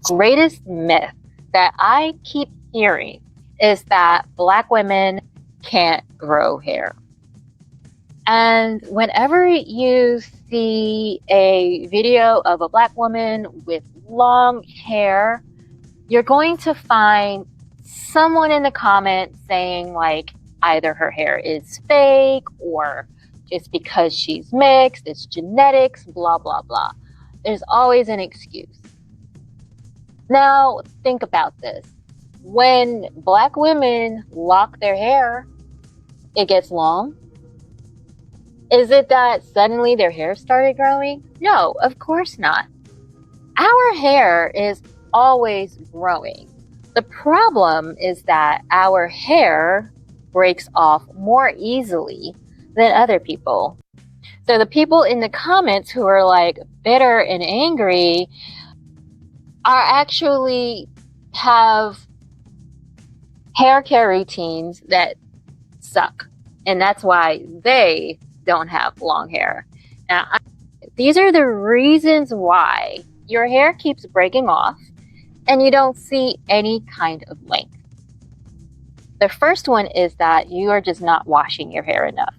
greatest myth that I keep hearing is that Black women can't grow hair. And whenever you see a video of a Black woman with long hair, you're going to find someone in the comments saying like either her hair is fake or just because she's mixed, it's genetics, blah, blah, blah. There's always an excuse. Now, think about this. When Black women lock their hair, it gets long. Is it that suddenly their hair started growing? No, of course not. Our hair is always growing. The problem is that our hair breaks off more easily than other people. So the people in the comments who are like bitter and angry are actually have hair care routines that suck. And that's why they don't have long hair. Now, these are the reasons why your hair keeps breaking off and you don't see any kind of length. The first one is that you are just not washing your hair enough.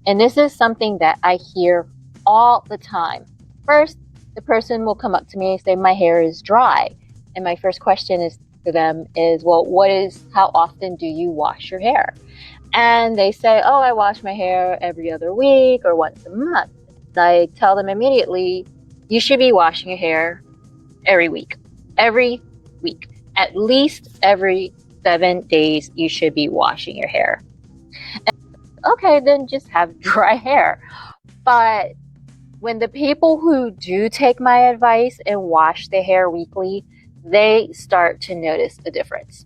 And this is something that I hear all the time. First, the person will come up to me and say, my hair is dry. And my first question is to them is, well, how often do you wash your hair? And they say, oh, I wash my hair every other week or once a month. I tell them immediately, you should be washing your hair every week. Every week. At least every 7 days, you should be washing your hair. And, okay, then just have dry hair. But when the people who do take my advice and wash their hair weekly, they start to notice a difference.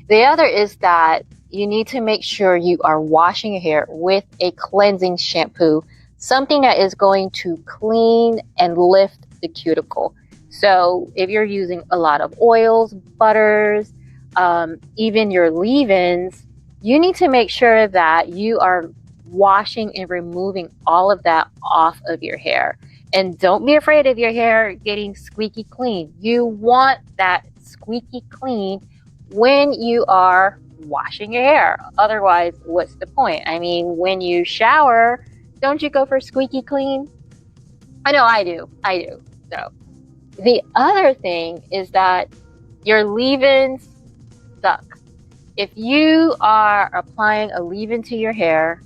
The other is that you need to make sure you are washing your hair with a cleansing shampoo, something that is going to clean and lift the cuticle. So if you're using a lot of oils, butters, even your leave-ins, you need to make sure that you are washing and removing all of that off of your hair. And don't be afraid of your hair getting squeaky clean. You want that squeaky clean when you are washing your hair. Otherwise, what's the point? I mean, when you shower, don't you go for squeaky clean? I know I do. So the other thing is that your leave-ins suck. If you are applying a leave-in to your hair,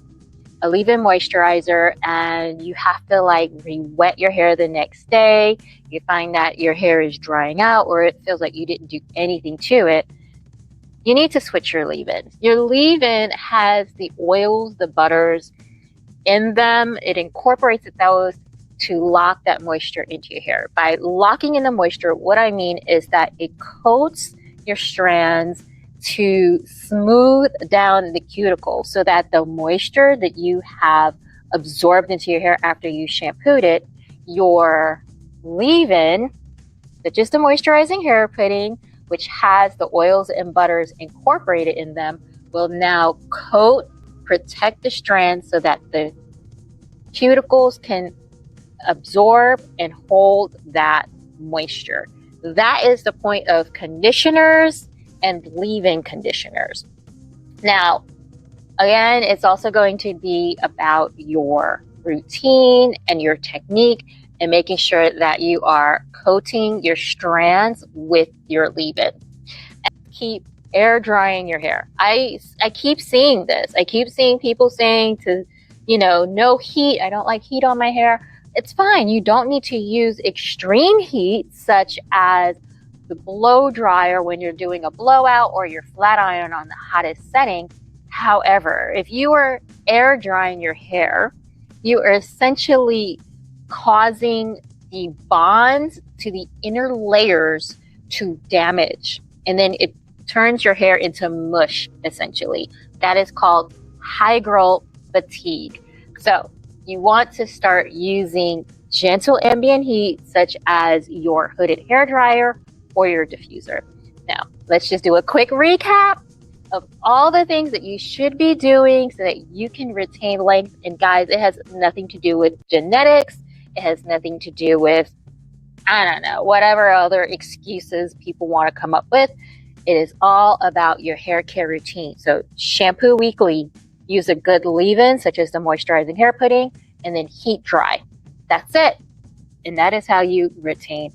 a leave-in moisturizer, and you have to like re-wet your hair the next day, you find that your hair is drying out or it feels like you didn't do anything to it, you need to switch your leave-in. Your leave-in has the oils, the butters in them. It incorporates those to lock that moisture into your hair. By locking in the moisture, what I mean is that it coats your strands to smooth down the cuticle so that the moisture that you have absorbed into your hair after you shampooed it, your leave-in, that's just a moisturizing hair pudding, which has the oils and butters incorporated in them, will now protect the strands so that the cuticles can absorb and hold that moisture. That is the point of conditioners and leave-in conditioners. Now, again, it's also going to be about your routine and your technique and making sure that you are coating your strands with your leave-in. And keep air drying your hair. I keep seeing this. I keep seeing people saying to, no heat. I don't like heat on my hair. It's fine. You don't need to use extreme heat such as the blow dryer when you're doing a blowout or your flat iron on the hottest setting. However, if you are air drying your hair, you are essentially causing the bonds to the inner layers to damage. And then it turns your hair into mush, essentially. That is called hygral fatigue. So you want to start using gentle ambient heat, such as your hooded hair dryer or your diffuser. Now, let's just do a quick recap of all the things that you should be doing so that you can retain length. And guys, it has nothing to do with genetics. It has nothing to do with I don't know, whatever other excuses people want to come up with. It is all about your hair care routine. So shampoo weekly, use a good leave-in such as the moisturizing hair pudding, and then heat dry. That's it. And that is how you retain